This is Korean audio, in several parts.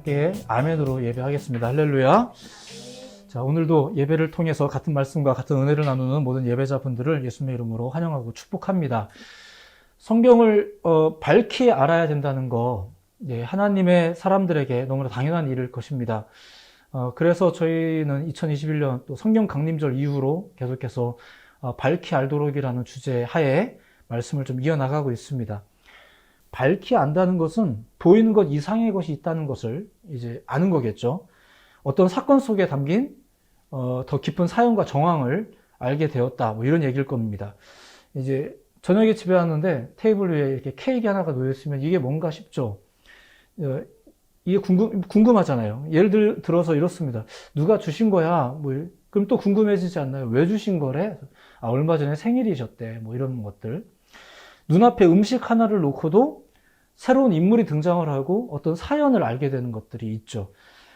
함께 아멘으로 예배하겠습니다. 할렐루야. 자, 오늘도 예배를 통해서 같은 말씀과 같은 은혜를 나누는 모든 예배자분들을 예수님의 이름으로 환영하고 축복합니다. 성경을 밝히 알아야 된다는 거, 하나님의 사람들에게 너무나 당연한 일일 것입니다. 그래서 저희는 2021년 또 성경 강림절 이후로 계속해서 밝히 알도록이라는 주제 하에 말씀을 좀 이어나가고 있습니다. 밝히 안다는 것은 보이는 것 이상의 것이 있다는 것을 이제 아는 거겠죠. 어떤 사건 속에 담긴 더 깊은 사연과 정황을 알게 되었다. 뭐 이런 얘기일 겁니다. 이제 저녁에 집에 왔는데 테이블 위에 이렇게 케이크 하나가 놓여 있으면 이게 뭔가 싶죠. 이게 궁금하잖아요. 예를 들어서 이렇습니다. 누가 주신 거야? 그럼 또 궁금해지지 않나요? 왜 주신 거래? 얼마 전에 생일이셨대. 뭐 이런 것들. 눈앞에 음식 하나를 놓고도 새로운 인물이 등장을 하고 어떤 사연을 알게 되는 것들이 있죠.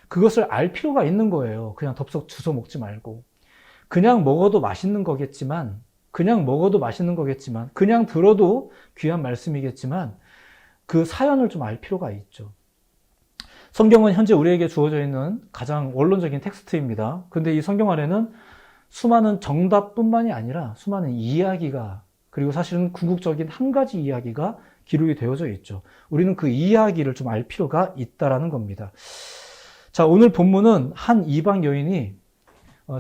그것을 알 필요가 있는 거예요. 그냥 덥석 주워 먹지 말고. 그냥 먹어도 맛있는 거겠지만, 그냥 들어도 귀한 말씀이겠지만, 그 사연을 좀 알 필요가 있죠. 성경은 현재 우리에게 주어져 있는 가장 원론적인 텍스트입니다. 근데 이 성경 안에는 수많은 정답뿐만이 아니라 수많은 이야기가, 그리고 사실은 궁극적인 한 가지 이야기가 기록이 되어져 있죠. 우리는 그 이야기를 좀 알 필요가 있다라는 겁니다. 자, 오늘 본문은 한 이방 여인이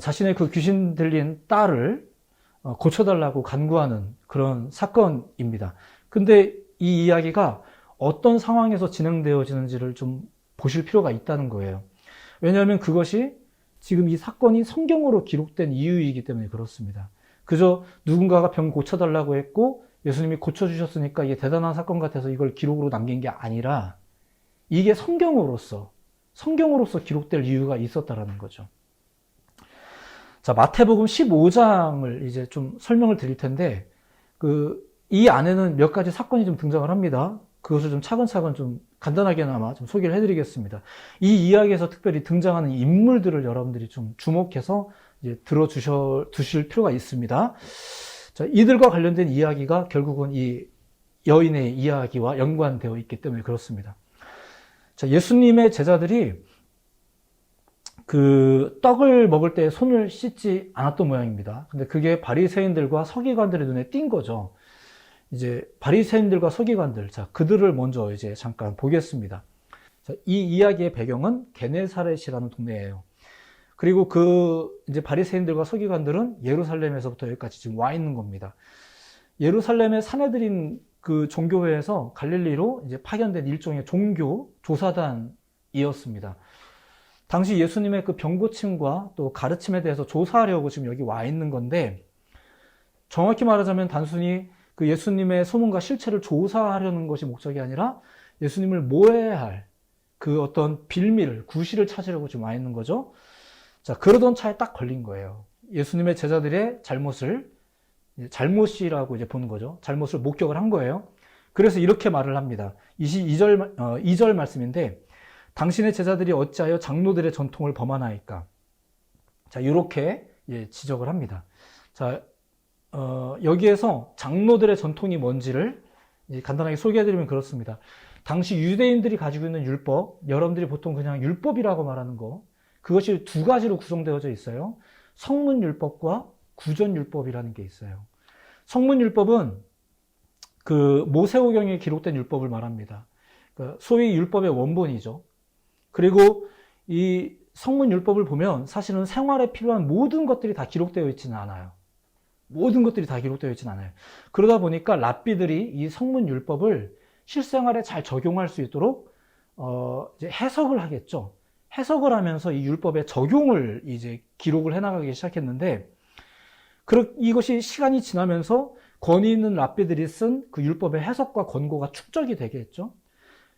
자신의 그 귀신 들린 딸을 고쳐달라고 간구하는 그런 사건입니다. 근데 이 이야기가 어떤 상황에서 진행되어지는지를 좀 보실 필요가 있다는 거예요. 왜냐하면 그것이 지금 이 사건이 성경으로 기록된 이유이기 때문에 그렇습니다. 그저 누군가가 병 고쳐달라고 했고 예수님이 고쳐주셨으니까 이게 대단한 사건 같아서 이걸 기록으로 남긴 게 아니라 이게 성경으로서 기록될 이유가 있었다라는 거죠. 자, 마태복음 15장을 이제 좀 설명을 드릴 텐데 이 안에는 몇 가지 사건이 좀 등장을 합니다. 그것을 좀 차근차근 좀 간단하게나마 좀 소개를 해드리겠습니다. 이 이야기에서 특별히 등장하는 인물들을 여러분들이 좀 주목해서 이제 들어두실 필요가 있습니다. 자, 이들과 관련된 이야기가 결국은 이 여인의 이야기와 연관되어 있기 때문에 그렇습니다. 자, 예수님의 제자들이 그 떡을 먹을 때 손을 씻지 않았던 모양입니다. 근데 그게 바리새인들과 서기관들의 눈에 띈 거죠. 이제 바리새인들과 서기관들, 자, 그들을 먼저 이제 잠깐 보겠습니다. 자, 이 이야기의 배경은 게네사렛이라는 동네예요. 그리고 이제 바리새인들과 서기관들은 예루살렘에서부터 여기까지 지금 와 있는 겁니다. 예루살렘의 사내들인 그 종교회에서 갈릴리로 이제 파견된 일종의 종교 조사단이었습니다. 당시 예수님의 그 병고침과 또 가르침에 대해서 조사하려고 지금 여기 와 있는 건데, 정확히 말하자면 단순히 그 예수님의 소문과 실체를 조사하려는 것이 목적이 아니라 예수님을 모해할 그 어떤 구실을 찾으려고 지금 와 있는 거죠. 자, 그러던 차에 딱 걸린 거예요. 예수님의 제자들의 잘못이라고 이제 보는 거죠. 잘못을 목격을 한 거예요. 그래서 이렇게 말을 합니다. 2절 말씀인데, 당신의 제자들이 어찌하여 장로들의 전통을 범하나이까? 자, 이렇게 지적을 합니다. 자, 여기에서 장로들의 전통이 뭔지를 간단하게 소개해드리면 그렇습니다. 당시 유대인들이 가지고 있는 율법, 여러분들이 보통 그냥 율법이라고 말하는 거, 그것이 두 가지로 구성되어져 있어요. 성문율법과 구전율법이라는 게 있어요. 성문율법은 그 모세오경에 기록된 율법을 말합니다. 소위 율법의 원본이죠. 그리고 이 성문율법을 보면 사실은 생활에 필요한 모든 것들이 다 기록되어 있지는 않아요. 그러다 보니까 랍비들이 이 성문율법을 실생활에 잘 적용할 수 있도록 이제 해석을 하겠죠. 해석을 하면서 이 율법의 적용을 이제 기록을 해나가기 시작했는데, 이것이 시간이 지나면서 권위 있는 랍비들이 쓴 그 율법의 해석과 권고가 축적이 되겠죠.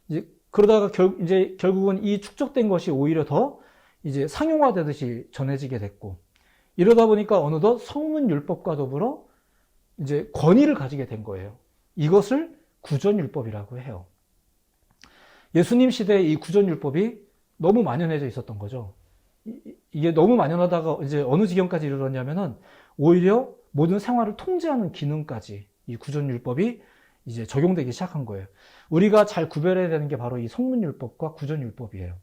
이제 그러다가 결국은 이 축적된 것이 오히려 더 이제 상용화되듯이 전해지게 됐고, 이러다 보니까 어느덧 성문율법과 더불어 이제 권위를 가지게 된 거예요. 이것을 구전율법이라고 해요. 예수님 시대에 이 구전율법이 너무 만연해져 있었던 거죠. 이게 너무 만연하다가 이제 어느 지경까지 이르렀냐면은 오히려 모든 생활을 통제하는 기능까지 이 구전율법이 이제 적용되기 시작한 거예요. 우리가 잘 구별해야 되는 게 바로 이 성문율법과 구전율법이에요.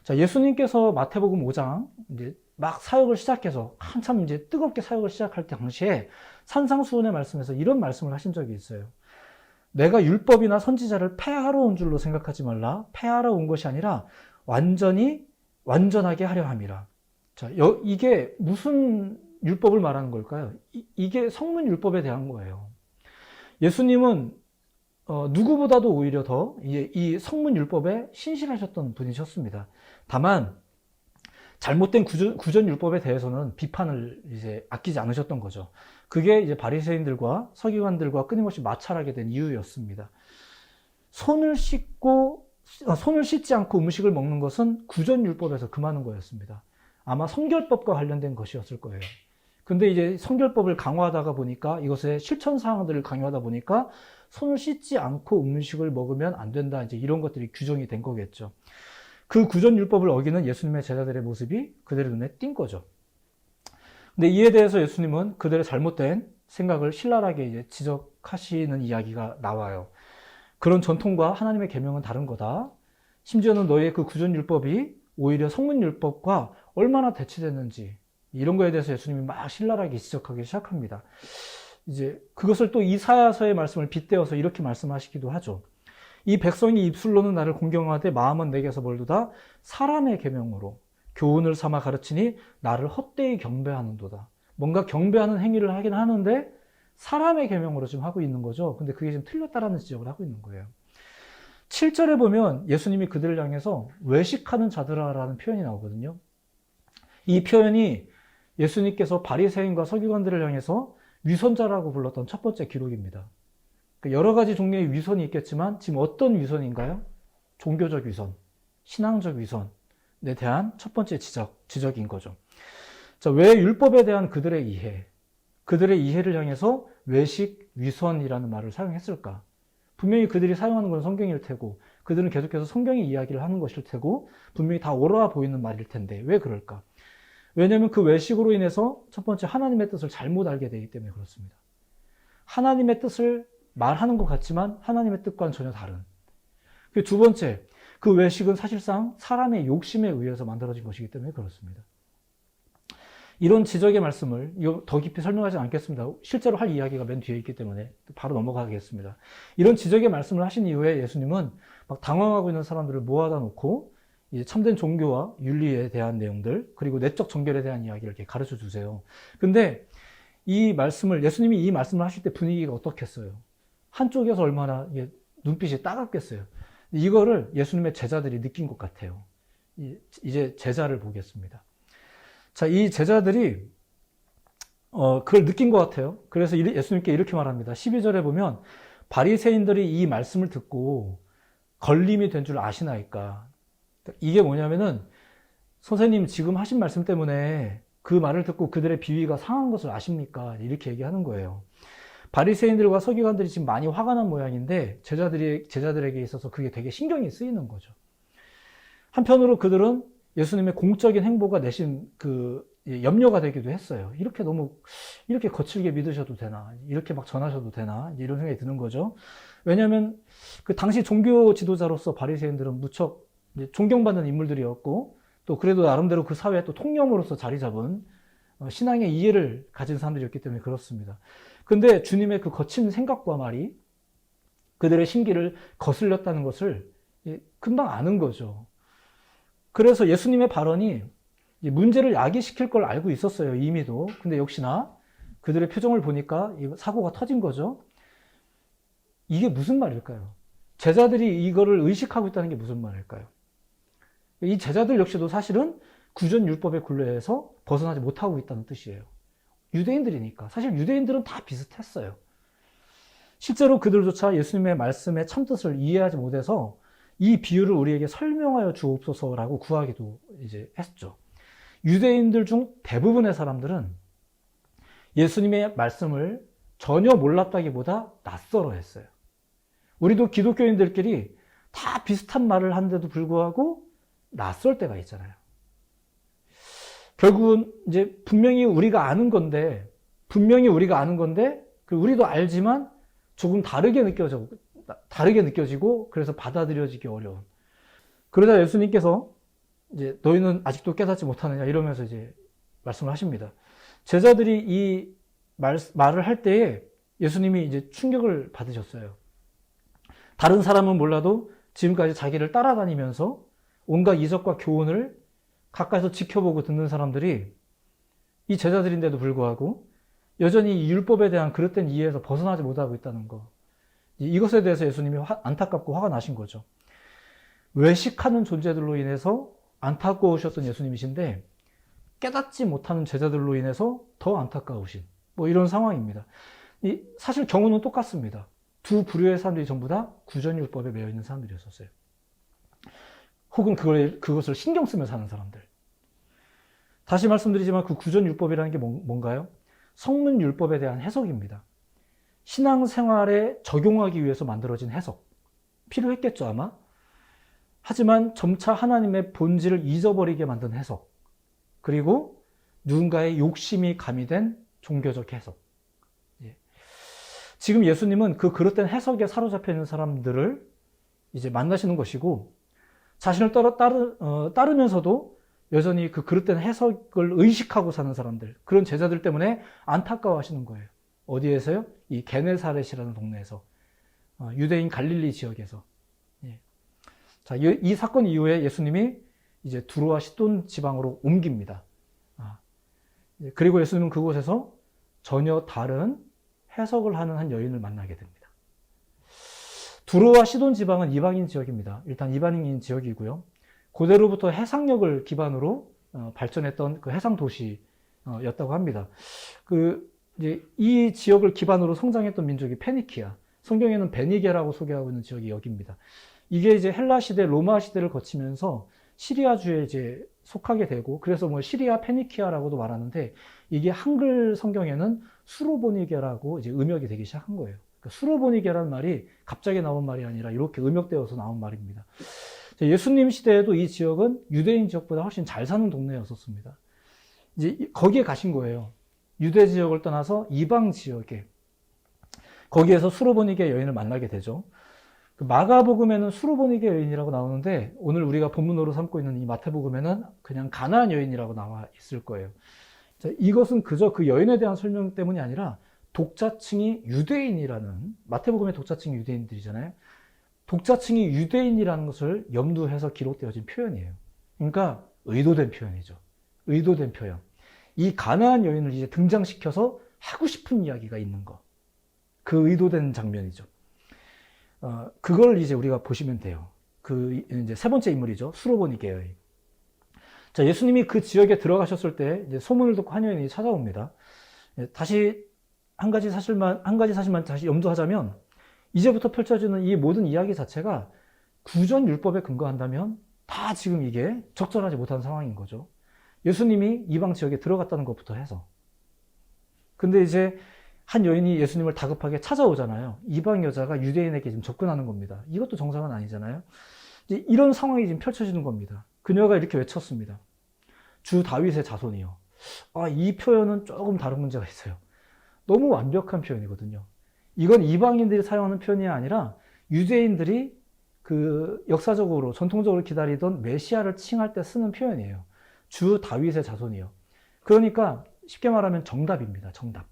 자, 예수님께서 마태복음 5장 이제 막 사역을 시작해서 한참 이제 뜨겁게 사역을 시작할 때 당시에 산상수훈의 말씀에서 이런 말씀을 하신 적이 있어요. 내가 율법이나 선지자를 폐하러 온 줄로 생각하지 말라. 폐하러 온 것이 아니라 완전하게 하려 함이라. 자, 이게 무슨 율법을 말하는 걸까요? 이게 성문 율법에 대한 거예요. 예수님은 누구보다도 오히려 더 이 성문 율법에 신실하셨던 분이셨습니다. 다만 잘못된 구전 율법에 대해서는 비판을 이제 아끼지 않으셨던 거죠. 그게 이제 바리새인들과 서기관들과 끊임없이 마찰하게 된 이유였습니다. 손을 씻지 않고 음식을 먹는 것은 구전 율법에서 금하는 거였습니다. 아마 성결법과 관련된 것이었을 거예요. 근데 이제 성결법을 강화하다가 보니까 이것의 실천 사항들을 강요하다 보니까 손을 씻지 않고 음식을 먹으면 안 된다. 이제 이런 것들이 규정이 된 거겠죠. 그 구전 율법을 어기는 예수님의 제자들의 모습이 그들의 눈에 띈 거죠. 근데 이에 대해서 예수님은 그들의 잘못된 생각을 신랄하게 이제 지적하시는 이야기가 나와요. 그런 전통과 하나님의 계명은 다른 거다. 심지어는 너희의 그 구전 율법이 오히려 성문 율법과 얼마나 대치됐는지 이런 거에 대해서 예수님이 막 신랄하게 지적하기 시작합니다. 이제 그것을 또 이사야서의 말씀을 빗대어서 이렇게 말씀하시기도 하죠. 이 백성이 입술로는 나를 공경하되 마음은 내게서 멀도다. 사람의 계명으로 교훈을 삼아 가르치니 나를 헛되이 경배하는도다. 뭔가 경배하는 행위를 하긴 하는데 사람의 계명으로 지금 하고 있는 거죠. 근데 그게 지금 틀렸다라는 지적을 하고 있는 거예요. 7절에 보면 예수님이 그들을 향해서 외식하는 자들아라는 표현이 나오거든요. 이 표현이 예수님께서 바리새인과 서기관들을 향해서 위선자라고 불렀던 첫 번째 기록입니다. 여러 가지 종류의 위선이 있겠지만 지금 어떤 위선인가요? 종교적 위선, 신앙적 위선에 대한 첫 번째 지적인 거죠. 자, 왜 율법에 대한 그들의 이해를 향해서 외식, 위선이라는 말을 사용했을까? 분명히 그들이 사용하는 건 성경일 테고 그들은 계속해서 성경의 이야기를 하는 것일 테고 분명히 다 옳아 보이는 말일 텐데 왜 그럴까? 왜냐하면 그 외식으로 인해서 첫 번째 하나님의 뜻을 잘못 알게 되기 때문에 그렇습니다. 하나님의 뜻을 말하는 것 같지만 하나님의 뜻과는 전혀 다른. 두 번째, 그 외식은 사실상 사람의 욕심에 의해서 만들어진 것이기 때문에 그렇습니다. 이런 지적의 말씀을 더 깊이 설명하지 않겠습니다. 실제로 할 이야기가 맨 뒤에 있기 때문에 바로 넘어가겠습니다. 이런 지적의 말씀을 하신 이후에 예수님은 막 당황하고 있는 사람들을 모아다 놓고 이제 참된 종교와 윤리에 대한 내용들 그리고 내적 정결에 대한 이야기를 이렇게 가르쳐 주세요. 근데 예수님이 이 말씀을 하실 때 분위기가 어떻겠어요? 한쪽에서 얼마나 눈빛이 따갑겠어요. 이거를 예수님의 제자들이 느낀 것 같아요. 이제 제자를 보겠습니다. 자, 이 제자들이 그걸 느낀 것 같아요. 그래서 예수님께 이렇게 말합니다. 12절에 보면 바리새인들이 이 말씀을 듣고 걸림이 된 줄 아시나이까. 이게 뭐냐면은 선생님 지금 하신 말씀 때문에 그 말을 듣고 그들의 비위가 상한 것을 아십니까? 이렇게 얘기하는 거예요. 바리새인들과 서기관들이 지금 많이 화가 난 모양인데 제자들에게 있어서 그게 되게 신경이 쓰이는 거죠. 한편으로 그들은 예수님의 공적인 행보가 내신 염려가 되기도 했어요. 이렇게 거칠게 믿으셔도 되나? 이렇게 막 전하셔도 되나? 이런 생각이 드는 거죠. 왜냐하면 그 당시 종교 지도자로서 바리새인들은 무척 존경받는 인물들이었고 또 그래도 나름대로 그 사회의 또 통념으로서 자리 잡은 신앙의 이해를 가진 사람들이었기 때문에 그렇습니다. 근데 주님의 그 거친 생각과 말이 그들의 심기를 거슬렸다는 것을 금방 아는 거죠. 그래서 예수님의 발언이 문제를 야기시킬 걸 알고 있었어요. 이미도. 근데 역시나 그들의 표정을 보니까 사고가 터진 거죠. 이게 무슨 말일까요? 제자들이 이거를 의식하고 있다는 게 무슨 말일까요? 이 제자들 역시도 사실은 구전 율법의 굴레에서 벗어나지 못하고 있다는 뜻이에요. 유대인들이니까. 사실 유대인들은 다 비슷했어요. 실제로 그들조차 예수님의 말씀의 참뜻을 이해하지 못해서 이 비유를 우리에게 설명하여 주옵소서라고 구하기도 이제 했죠. 유대인들 중 대부분의 사람들은 예수님의 말씀을 전혀 몰랐다기보다 낯설어 했어요. 우리도 기독교인들끼리 다 비슷한 말을 하는데도 불구하고 낯설 때가 있잖아요. 결국은 이제 분명히 우리가 아는 건데 우리도 알지만 조금 다르게 느껴지고 그래서 받아들여지기 어려운. 그러자 예수님께서 이제 너희는 아직도 깨닫지 못하느냐 이러면서 이제 말씀을 하십니다. 제자들이 이 말을 할 때에 예수님이 이제 충격을 받으셨어요. 다른 사람은 몰라도 지금까지 자기를 따라다니면서 온갖 이적과 교훈을 가까이서 지켜보고 듣는 사람들이 이 제자들인데도 불구하고 여전히 이 율법에 대한 그릇된 이해에서 벗어나지 못하고 있다는 거. 이것에 대해서 예수님이 안타깝고 화가 나신 거죠. 외식하는 존재들로 인해서 안타까우셨던 예수님이신데 깨닫지 못하는 제자들로 인해서 더 안타까우신 뭐 이런 상황입니다. 사실 경우는 똑같습니다. 두 부류의 사람들이 전부 다 구전율법에 매여 있는 사람들이었어요. 혹은 그것을 신경 쓰며 사는 사람들. 다시 말씀드리지만 그 구전율법이라는 게 뭔가요? 성문율법에 대한 해석입니다. 신앙생활에 적용하기 위해서 만들어진 해석. 필요했겠죠, 아마? 하지만 점차 하나님의 본질을 잊어버리게 만든 해석. 그리고 누군가의 욕심이 가미된 종교적 해석. 지금 예수님은 그 그릇된 해석에 사로잡혀 있는 사람들을 이제 만나시는 것이고, 자신을 따르면서도 여전히 그 그릇된 해석을 의식하고 사는 사람들, 그런 제자들 때문에 안타까워 하시는 거예요. 어디에서요? 이 게네사렛이라는 동네에서. 유대인 갈릴리 지역에서. 자, 이 사건 이후에 예수님이 이제 두로와 시돈 지방으로 옮깁니다. 그리고 예수님은 그곳에서 전혀 다른 해석을 하는 한 여인을 만나게 됩니다. 두로와 시돈 지방은 이방인 지역입니다. 일단 이방인 지역이고요. 고대로부터 해상력을 기반으로 발전했던 그 해상 도시였다고 합니다. 이제 이 지역을 기반으로 성장했던 민족이 페니키아. 성경에는 베니게라고 소개하고 있는 지역이 여기입니다. 이게 이제 헬라 시대, 로마 시대를 거치면서 시리아주에 이제 속하게 되고, 그래서 뭐 시리아 페니키아라고도 말하는데, 이게 한글 성경에는 수로보니게라고 이제 음역이 되기 시작한 거예요. 그러니까 수로보니게라는 말이 갑자기 나온 말이 아니라 이렇게 음역되어서 나온 말입니다. 예수님 시대에도 이 지역은 유대인 지역보다 훨씬 잘 사는 동네였었습니다. 이제 거기에 가신 거예요. 유대 지역을 떠나서 이방 지역에. 거기에서 수로보니게 여인을 만나게 되죠. 마가복음에는 수로보니게 여인이라고 나오는데 오늘 우리가 본문으로 삼고 있는 이 마태복음에는 그냥 가나안 여인이라고 나와 있을 거예요. 자, 이것은 그저 그 여인에 대한 설명 때문이 아니라 독자층이 유대인이라는, 마태복음의 독자층이 유대인들이잖아요. 독자층이 유대인이라는 것을 염두해서 기록되어진 표현이에요. 그러니까 의도된 표현이죠. 의도된 표현. 이 가나안 여인을 이제 등장시켜서 하고 싶은 이야기가 있는 거. 그 의도된 장면이죠. 그걸 이제 우리가 보시면 돼요. 이제 세 번째 인물이죠. 수로보니게 여인. 자, 예수님이 그 지역에 들어가셨을 때 이제 소문을 듣고 한 여인이 찾아옵니다. 다시 한 가지 사실만 다시 염두하자면, 이제부터 펼쳐지는 이 모든 이야기 자체가 구전 율법에 근거한다면 다 지금 이게 적절하지 못한 상황인 거죠. 예수님이 이방 지역에 들어갔다는 것부터 해서. 근데 이제 한 여인이 예수님을 다급하게 찾아오잖아요. 이방 여자가 유대인에게 지금 접근하는 겁니다. 이것도 정상은 아니잖아요. 이제 이런 상황이 지금 펼쳐지는 겁니다. 그녀가 이렇게 외쳤습니다. 주 다윗의 자손이요. 이 표현은 조금 다른 문제가 있어요. 너무 완벽한 표현이거든요. 이건 이방인들이 사용하는 표현이 아니라 유대인들이 그 역사적으로 전통적으로 기다리던 메시아를 칭할 때 쓰는 표현이에요. 주 다윗의 자손이요. 그러니까 쉽게 말하면 정답입니다. 정답.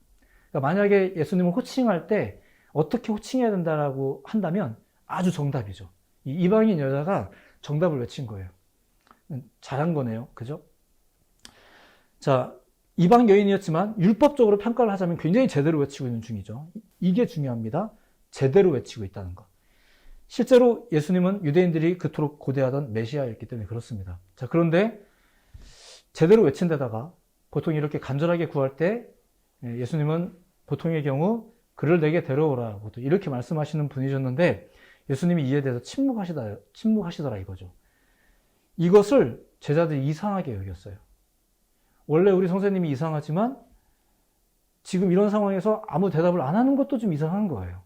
그러니까 만약에 예수님을 호칭할 때 어떻게 호칭해야 된다라고 한다면 아주 정답이죠. 이 이방인 여자가 정답을 외친 거예요. 잘한 거네요. 그죠? 자, 이방 여인이었지만 율법적으로 평가를 하자면 굉장히 제대로 외치고 있는 중이죠. 이게 중요합니다. 제대로 외치고 있다는 것. 실제로 예수님은 유대인들이 그토록 고대하던 메시아였기 때문에 그렇습니다. 자, 그런데 제대로 외친 데다가 보통 이렇게 간절하게 구할 때 예수님은 보통의 경우 그를 내게 데려오라 이렇게 말씀하시는 분이셨는데 예수님이 이에 대해서 침묵하시더라 이거죠. 이것을 제자들이 이상하게 여겼어요. 원래 우리 선생님이 이상하지만 지금 이런 상황에서 아무 대답을 안 하는 것도 좀 이상한 거예요.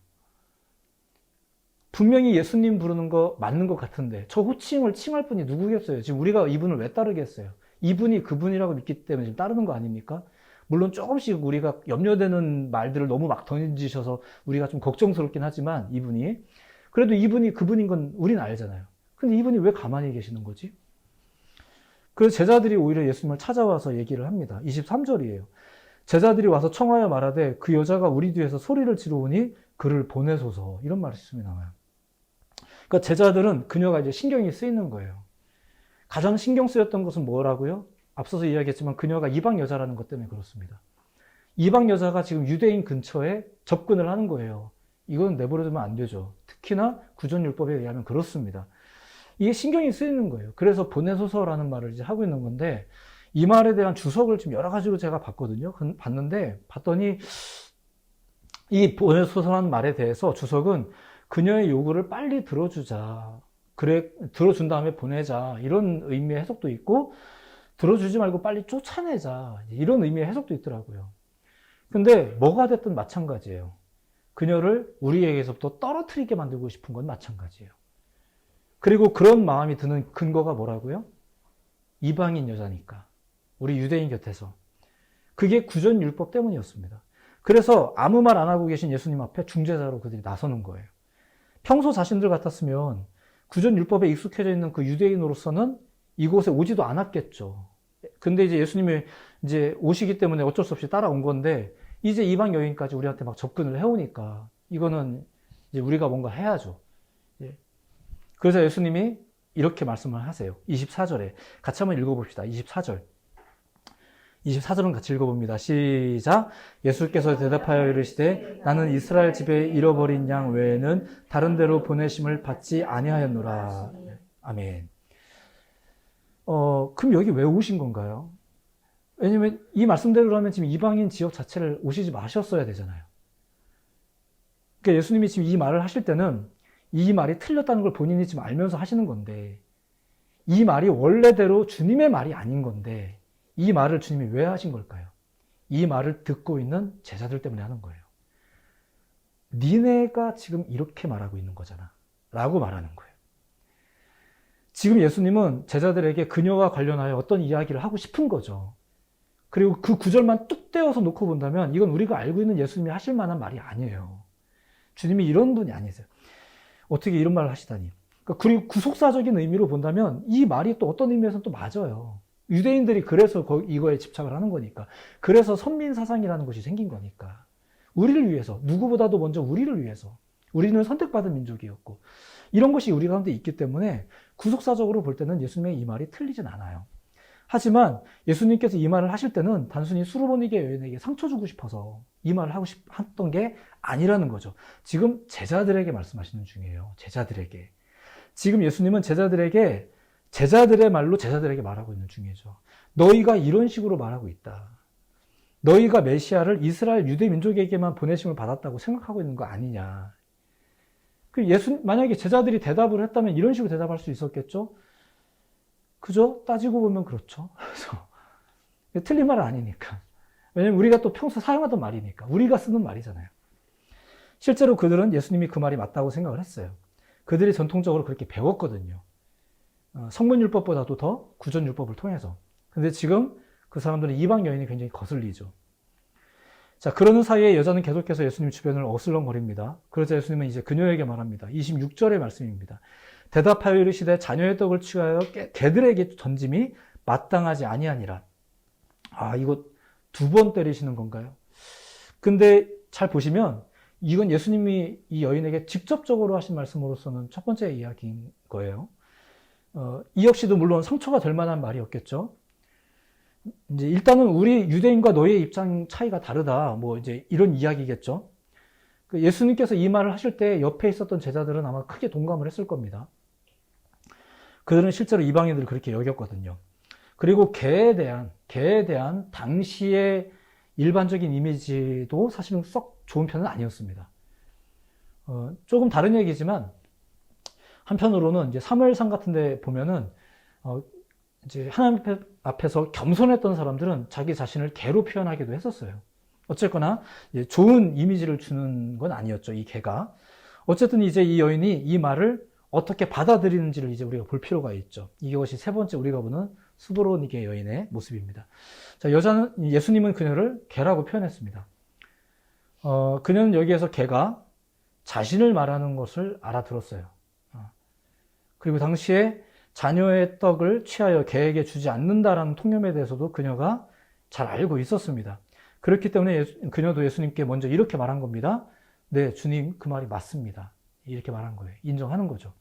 분명히 예수님 부르는 거 맞는 것 같은데 저 호칭을 칭할 분이 누구겠어요? 지금 우리가 이분을 왜 따르겠어요? 이분이 그분이라고 믿기 때문에 지금 따르는 거 아닙니까? 물론 조금씩 우리가 염려되는 말들을 너무 막 던지셔서 우리가 좀 걱정스럽긴 하지만 그래도 이분이 그분인 건 우리는 알잖아요. 근데 이분이 왜 가만히 계시는 거지? 그래서 제자들이 오히려 예수님을 찾아와서 얘기를 합니다. 23절이에요. 제자들이 와서 청하여 말하되 그 여자가 우리 뒤에서 소리를 지르오니 그를 보내소서. 이런 말씀이 나와요. 그러니까 제자들은 그녀가 이제 신경이 쓰이는 거예요. 가장 신경 쓰였던 것은 뭐라고요? 앞서서 이야기했지만 그녀가 이방 여자라는 것 때문에 그렇습니다. 이방 여자가 지금 유대인 근처에 접근을 하는 거예요. 이건 내버려두면 안 되죠. 특히나 구전율법에 의하면 그렇습니다. 이게 신경이 쓰이는 거예요. 그래서 보내소서라는 말을 이제 하고 있는 건데, 이 말에 대한 주석을 좀 여러 가지로 제가 봤거든요. 봤더니 이 보내소서라는 말에 대해서 주석은 그녀의 요구를 빨리 들어주자. 그래, 들어준 다음에 보내자. 이런 의미의 해석도 있고, 들어주지 말고 빨리 쫓아내자. 이런 의미의 해석도 있더라고요. 근데 뭐가 됐든 마찬가지예요. 그녀를 우리에게서부터 떨어뜨리게 만들고 싶은 건 마찬가지예요. 그리고 그런 마음이 드는 근거가 뭐라고요? 이방인 여자니까. 우리 유대인 곁에서. 그게 구전율법 때문이었습니다. 그래서 아무 말 안 하고 계신 예수님 앞에 중재자로 그들이 나서는 거예요. 평소 자신들 같았으면 구전율법에 익숙해져 있는 그 유대인으로서는 이곳에 오지도 않았겠죠. 근데 이제 예수님이 이제 오시기 때문에 어쩔 수 없이 따라온 건데, 이제 이방 여인까지 우리한테 막 접근을 해오니까 이거는 이제 우리가 뭔가 해야죠. 그래서 예수님이 이렇게 말씀을 하세요. 24절에 같이 한번 읽어봅시다. 24절은 같이 읽어봅니다. 시작. 예수께서 대답하여 이르시되 나는 이스라엘 집에 잃어버린 양 외에는 다른 데로 보내심을 받지 아니하였노라. 아멘. 그럼 여기 왜 오신 건가요? 왜냐면 이 말씀대로라면 지금 이방인 지역 자체를 오시지 마셨어야 되잖아요. 그러니까 예수님이 지금 이 말을 하실 때는 이 말이 틀렸다는 걸 본인이 지금 알면서 하시는 건데, 이 말이 원래대로 주님의 말이 아닌 건데 이 말을 주님이 왜 하신 걸까요? 이 말을 듣고 있는 제자들 때문에 하는 거예요. 니네가 지금 이렇게 말하고 있는 거잖아 라고 말하는 거예요. 지금 예수님은 제자들에게 그녀와 관련하여 어떤 이야기를 하고 싶은 거죠. 그리고 그 구절만 뚝 떼어서 놓고 본다면 이건 우리가 알고 있는 예수님이 하실 만한 말이 아니에요. 주님이 이런 분이 아니세요. 어떻게 이런 말을 하시다니. 그리고 구속사적인 의미로 본다면 이 말이 또 어떤 의미에서는 또 맞아요. 유대인들이 그래서 이거에 집착을 하는 거니까. 그래서 선민사상이라는 것이 생긴 거니까. 우리를 위해서, 누구보다도 먼저 우리를 위해서. 우리는 선택받은 민족이었고, 이런 것이 우리 가운데 있기 때문에 구속사적으로 볼 때는 예수님의 이 말이 틀리진 않아요. 하지만 예수님께서 이 말을 하실 때는 단순히 수르보니게 여인에게 상처 주고 싶어서 이 말을 하고 싶었던 게 아니라는 거죠. 지금 제자들에게 말씀하시는 중이에요. 제자들에게. 지금 예수님은 제자들에게 제자들의 말로 제자들에게 말하고 있는 중이죠. 너희가 이런 식으로 말하고 있다. 너희가 메시아를 이스라엘 유대 민족에게만 보내심을 받았다고 생각하고 있는 거 아니냐. 만약에 제자들이 대답을 했다면 이런 식으로 대답할 수 있었겠죠? 그죠? 따지고 보면 그렇죠. 그래서 틀린 말은 아니니까. 왜냐면 우리가 또 평소 사용하던 말이니까. 우리가 쓰는 말이잖아요. 실제로 그들은 예수님이 그 말이 맞다고 생각을 했어요. 그들이 전통적으로 그렇게 배웠거든요. 성문율법보다도 더 구전율법을 통해서. 근데 지금 그 사람들은 이방 여인이 굉장히 거슬리죠. 자, 그러는 사이에 여자는 계속해서 예수님 주변을 어슬렁거립니다. 그러자 예수님은 이제 그녀에게 말합니다. 26절의 말씀입니다. 대답하여 이르시되 자녀의 떡을 취하여 개들에게 던짐이 마땅하지 아니하니라. 이거 두 번 때리시는 건가요? 근데 잘 보시면 이건 예수님이 이 여인에게 직접적으로 하신 말씀으로서는 첫 번째 이야기인 거예요. 이 역시도 물론 상처가 될 만한 말이었겠죠. 이제 일단은 우리 유대인과 너희의 입장 차이가 다르다. 뭐 이제 이런 이야기겠죠. 예수님께서 이 말을 하실 때 옆에 있었던 제자들은 아마 크게 동감을 했을 겁니다. 그들은 실제로 이방인들을 그렇게 여겼거든요. 그리고 개에 대한 당시의 일반적인 이미지도 사실은 썩 좋은 편은 아니었습니다. 조금 다른 얘기지만 한편으로는 이제 사무엘상 같은 데 보면은 이제 하나님 앞에서 겸손했던 사람들은 자기 자신을 개로 표현하기도 했었어요. 어쨌거나 좋은 이미지를 주는 건 아니었죠, 이 개가. 어쨌든 이제 이 여인이 이 말을 어떻게 받아들이는지를 이제 우리가 볼 필요가 있죠. 이것이 세 번째 우리가 보는 수도로니게 여인의 모습입니다. 자, 예수님은 그녀를 개라고 표현했습니다. 그녀는 여기에서 개가 자신을 말하는 것을 알아들었어요. 그리고 당시에 자녀의 떡을 취하여 개에게 주지 않는다라는 통념에 대해서도 그녀가 잘 알고 있었습니다. 그렇기 때문에 그녀도 예수님께 먼저 이렇게 말한 겁니다. 네, 주님, 그 말이 맞습니다. 이렇게 말한 거예요. 인정하는 거죠.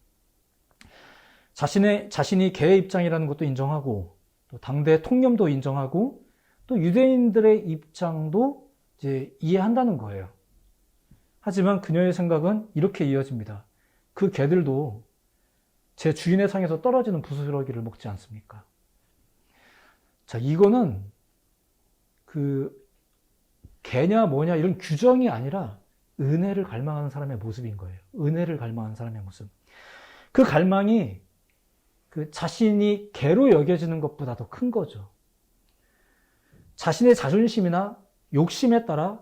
자신이 개의 입장이라는 것도 인정하고, 또 당대 통념도 인정하고, 또 유대인들의 입장도 이제 이해한다는 거예요. 하지만 그녀의 생각은 이렇게 이어집니다. 그 개들도 제 주인의 상에서 떨어지는 부스러기를 먹지 않습니까? 자, 이거는 그 개냐 뭐냐 이런 규정이 아니라 은혜를 갈망하는 사람의 모습인 거예요. 은혜를 갈망하는 사람의 모습. 그 갈망이 그 자신이 개로 여겨지는 것보다 더 큰 거죠. 자신의 자존심이나 욕심에 따라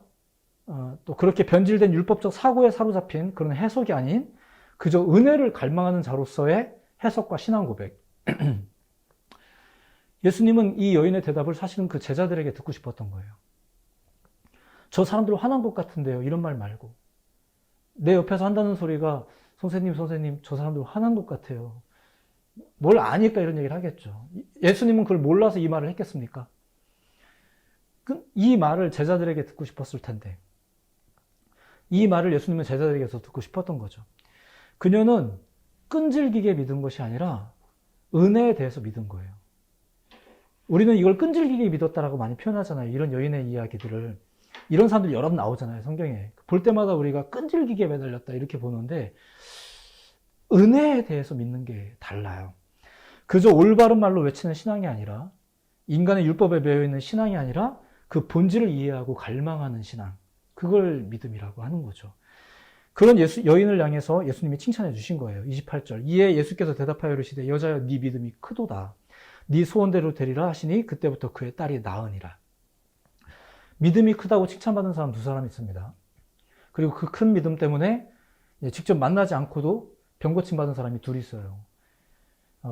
또 그렇게 변질된 율법적 사고에 사로잡힌 그런 해석이 아닌 그저 은혜를 갈망하는 자로서의 해석과 신앙 고백. 예수님은 이 여인의 대답을 사실은 그 제자들에게 듣고 싶었던 거예요. 저 사람들 화난 것 같은데요. 이런 말 말고. 내 옆에서 한다는 소리가 선생님, 저 사람들 화난 것 같아요. 뭘 아니까 이런 얘기를 하겠죠. 예수님은 그걸 몰라서 이 말을 했겠습니까? 이 말을 제자들에게 듣고 싶었을 텐데. 이 말을 예수님은 제자들에게서 듣고 싶었던 거죠. 그녀는 끈질기게 믿은 것이 아니라 은혜에 대해서 믿은 거예요. 우리는 이걸 끈질기게 믿었다라고 많이 표현하잖아요. 이런 여인의 이야기들을. 이런 사람들이 여러 번 나오잖아요. 성경에. 볼 때마다 우리가 끈질기게 매달렸다 이렇게 보는데 은혜에 대해서 믿는 게 달라요. 그저 올바른 말로 외치는 신앙이 아니라 인간의 율법에 매여있는 신앙이 아니라 그 본질을 이해하고 갈망하는 신앙. 그걸 믿음이라고 하는 거죠. 그런 여인을 향해서 예수님이 칭찬해 주신 거예요. 28절. 이에 예수께서 대답하여 이르시되 여자여 네 믿음이 크도다. 네 소원대로 되리라 하시니 그때부터 그의 딸이 나으니라. 믿음이 크다고 칭찬받은 사람 두 사람 있습니다. 그리고 그 큰 믿음 때문에 직접 만나지 않고도 병고침 받은 사람이 둘이 있어요.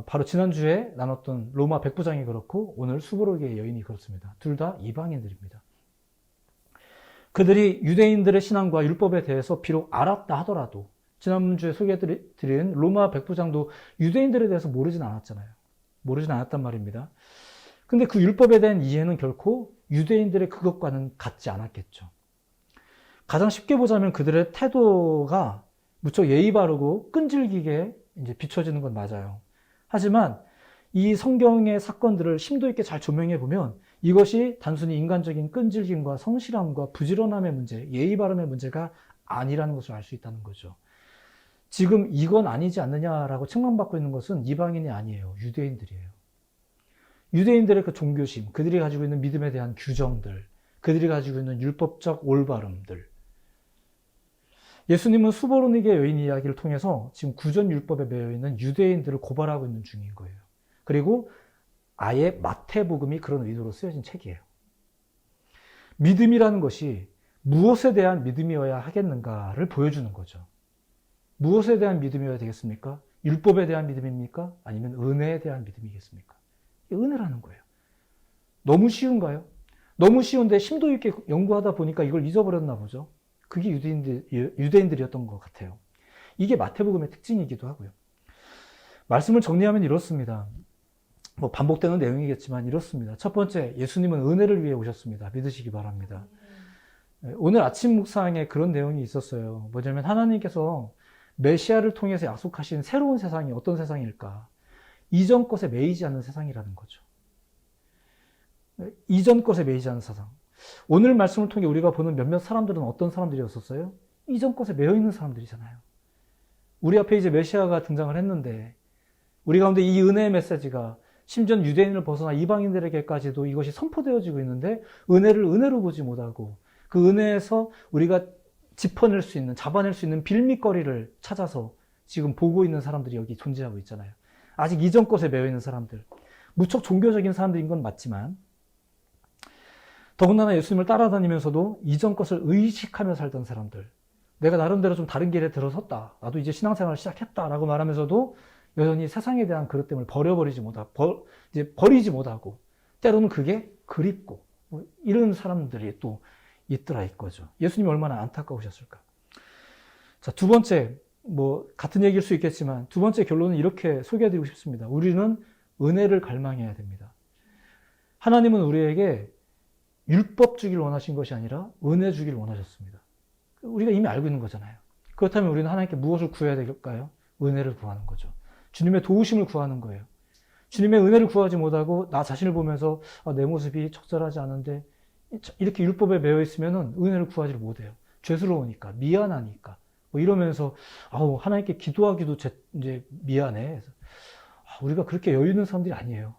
바로 지난주에 나눴던 로마 백부장이 그렇고 오늘 수고로기의 여인이 그렇습니다. 둘 다 이방인들입니다. 그들이 유대인들의 신앙과 율법에 대해서 비록 알았다 하더라도 지난주에 소개해드린 로마 백부장도 유대인들에 대해서 모르진 않았잖아요. 모르진 않았단 말입니다. 근데 그 율법에 대한 이해는 결코 유대인들의 그것과는 같지 않았겠죠. 가장 쉽게 보자면 그들의 태도가 무척 예의 바르고 끈질기게 이제 비춰지는 건 맞아요. 하지만 이 성경의 사건들을 심도 있게 잘 조명해 보면 이것이 단순히 인간적인 끈질김과 성실함과 부지런함의 문제, 예의 바름의 문제가 아니라는 것을 알 수 있다는 거죠. 지금 이건 아니지 않느냐라고 책망받고 있는 것은 이방인이 아니에요. 유대인들이에요. 유대인들의 그 종교심, 그들이 가지고 있는 믿음에 대한 규정들, 그들이 가지고 있는 율법적 올바름들. 예수님은 수보로니게 여인 이야기를 통해서 지금 구전 율법에 매여 있는 유대인들을 고발하고 있는 중인 거예요. 그리고 아예 마태복음이 그런 의도로 쓰여진 책이에요. 믿음이라는 것이 무엇에 대한 믿음이어야 하겠는가를 보여주는 거죠. 무엇에 대한 믿음이어야 되겠습니까? 율법에 대한 믿음입니까? 아니면 은혜에 대한 믿음이겠습니까? 은혜라는 거예요. 너무 쉬운가요? 너무 쉬운데 심도 있게 연구하다 보니까 이걸 잊어버렸나 보죠. 그게 유대인들이었던 것 같아요. 이게 마태복음의 특징이기도 하고요. 말씀을 정리하면 이렇습니다. 반복되는 내용이겠지만 이렇습니다. 첫 번째, 예수님은 은혜를 위해 오셨습니다. 믿으시기 바랍니다. 오늘 아침 묵상에 그런 내용이 있었어요. 뭐냐면 하나님께서 메시아를 통해서 약속하신 새로운 세상이 어떤 세상일까? 이전 것에 매이지 않는 세상이라는 거죠. 이전 것에 매이지 않는 세상. 오늘 말씀을 통해 우리가 보는 몇몇 사람들은 어떤 사람들이었었어요? 이전 것에 매여 있는 사람들이잖아요. 우리 앞에 이제 메시아가 등장을 했는데 우리 가운데 이 은혜의 메시지가 심지어 유대인을 벗어나 이방인들에게까지도 이것이 선포되어지고 있는데 은혜를 은혜로 보지 못하고 그 은혜에서 우리가 짚어낼 수 있는, 잡아낼 수 있는 빌미거리를 찾아서 지금 보고 있는 사람들이 여기 존재하고 있잖아요. 아직 이전 것에 매여 있는 사람들. 무척 종교적인 사람들인 건 맞지만 더군다나 예수님을 따라다니면서도 이전 것을 의식하며 살던 사람들. 내가 나름대로 좀 다른 길에 들어섰다. 나도 이제 신앙생활을 시작했다라고 말하면서도 여전히 세상에 대한 그릇됨을 버리지 못하고 때로는 그게 그립고 이런 사람들이 또 있더라 이거죠. 예수님이 얼마나 안타까우셨을까. 자, 두 번째, 뭐 같은 얘기일 수 있겠지만 두 번째 결론은 이렇게 소개해드리고 싶습니다. 우리는 은혜를 갈망해야 됩니다. 하나님은 우리에게 율법 주기를 원하신 것이 아니라 은혜 주기를 원하셨습니다. 우리가 이미 알고 있는 거잖아요. 그렇다면 우리는 하나님께 무엇을 구해야 될까요? 은혜를 구하는 거죠. 주님의 도우심을 구하는 거예요. 주님의 은혜를 구하지 못하고 나 자신을 보면서 내 모습이 적절하지 않은데 이렇게 율법에 매여 있으면 은혜를 구하지를 못해요. 죄스러우니까, 미안하니까. 뭐 이러면서 하나님께 기도하기도 이제 미안해. 그래서 우리가 그렇게 여유 있는 사람들이 아니에요.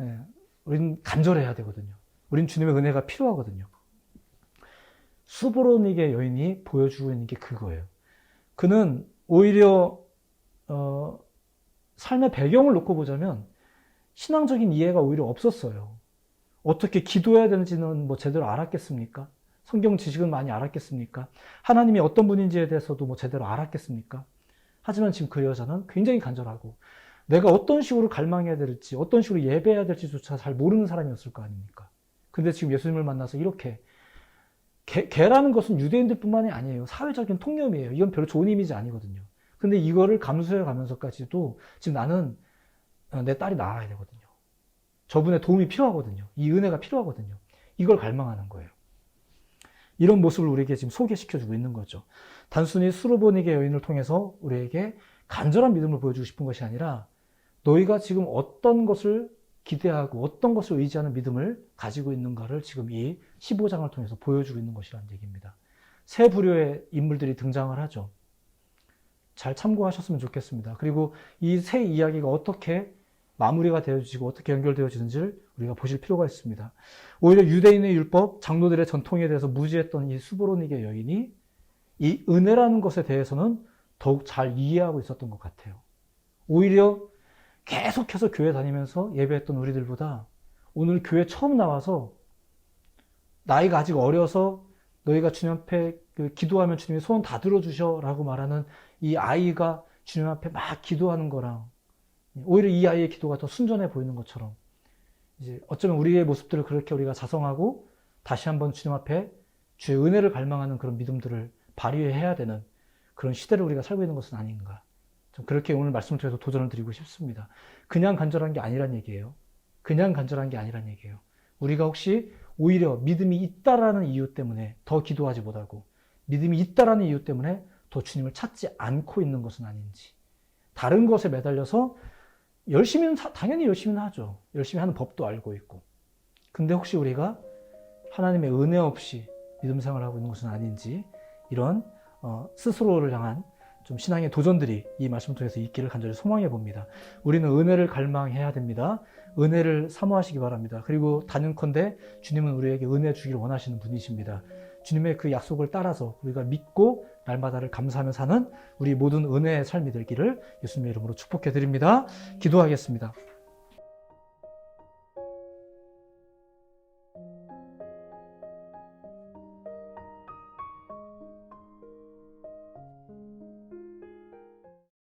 예, 우리는 간절해야 되거든요. 우린 주님의 은혜가 필요하거든요. 수브로닉의 여인이 보여주고 있는 게 그거예요. 그는 오히려 삶의 배경을 놓고 보자면 신앙적인 이해가 오히려 없었어요. 어떻게 기도해야 되는지는 뭐 제대로 알았겠습니까? 성경 지식은 많이 알았겠습니까? 하나님이 어떤 분인지에 대해서도 뭐 제대로 알았겠습니까? 하지만 지금 그 여자는 굉장히 간절하고 내가 어떤 식으로 갈망해야 될지, 어떤 식으로 예배해야 될지조차 잘 모르는 사람이었을 거 아닙니까? 근데 지금 예수님을 만나서 이렇게 개라는 것은 유대인들 뿐만이 아니에요. 사회적인 통념이에요. 이건 별로 좋은 이미지 아니거든요. 근데 이거를 감수해 가면서까지도 지금 나는 내 딸이 나아야 되거든요. 저분의 도움이 필요하거든요. 이 은혜가 필요하거든요. 이걸 갈망하는 거예요. 이런 모습을 우리에게 지금 소개시켜주고 있는 거죠. 단순히 수르보닉의 여인을 통해서 우리에게 간절한 믿음을 보여주고 싶은 것이 아니라 너희가 지금 어떤 것을 기대하고 어떤 것을 의지하는 믿음을 가지고 있는가를 지금 이 15장을 통해서 보여주고 있는 것이라는 얘기입니다. 세 부류의 인물들이 등장을 하죠. 잘 참고하셨으면 좋겠습니다. 그리고 이 세 이야기가 어떻게 마무리가 되어지고 어떻게 연결되어지는지를 우리가 보실 필요가 있습니다. 오히려 유대인의 율법, 장로들의 전통에 대해서 무지했던 이 수브로닉의 여인이 이 은혜라는 것에 대해서는 더욱 잘 이해하고 있었던 것 같아요. 오히려 계속해서 교회 다니면서 예배했던 우리들보다 오늘 교회 처음 나와서 나이가 아직 어려서 너희가 주님 앞에 기도하면 주님이 소원 다 들어주셔 라고 말하는 이 아이가 주님 앞에 막 기도하는 거랑 오히려 이 아이의 기도가 더 순전해 보이는 것처럼 이제 어쩌면 우리의 모습들을 그렇게 우리가 자성하고 다시 한번 주님 앞에 주의 은혜를 갈망하는 그런 믿음들을 발휘해야 되는 그런 시대를 우리가 살고 있는 것은 아닌가. 좀 그렇게 오늘 말씀을 통해서 도전을 드리고 싶습니다. 그냥 간절한 게 아니란 얘기예요. 그냥 간절한 게 아니란 얘기예요. 우리가 혹시 오히려 믿음이 있다라는 이유 때문에 더 기도하지 못하고 믿음이 있다라는 이유 때문에 더 주님을 찾지 않고 있는 것은 아닌지. 다른 것에 매달려서 당연히 열심히는 하죠. 열심히 하는 법도 알고 있고. 근데 혹시 우리가 하나님의 은혜 없이 믿음 생활을 하고 있는 것은 아닌지 이런 스스로를 향한 좀 신앙의 도전들이 이 말씀을 통해서 있기를 간절히 소망해 봅니다. 우리는 은혜를 갈망해야 됩니다. 은혜를 사모하시기 바랍니다. 그리고 단연컨대 주님은 우리에게 은혜 주기를 원하시는 분이십니다. 주님의 그 약속을 따라서 우리가 믿고 날마다를 감사하며 사는 우리 모든 은혜의 삶이 되기를 예수님의 이름으로 축복해 드립니다. 기도하겠습니다.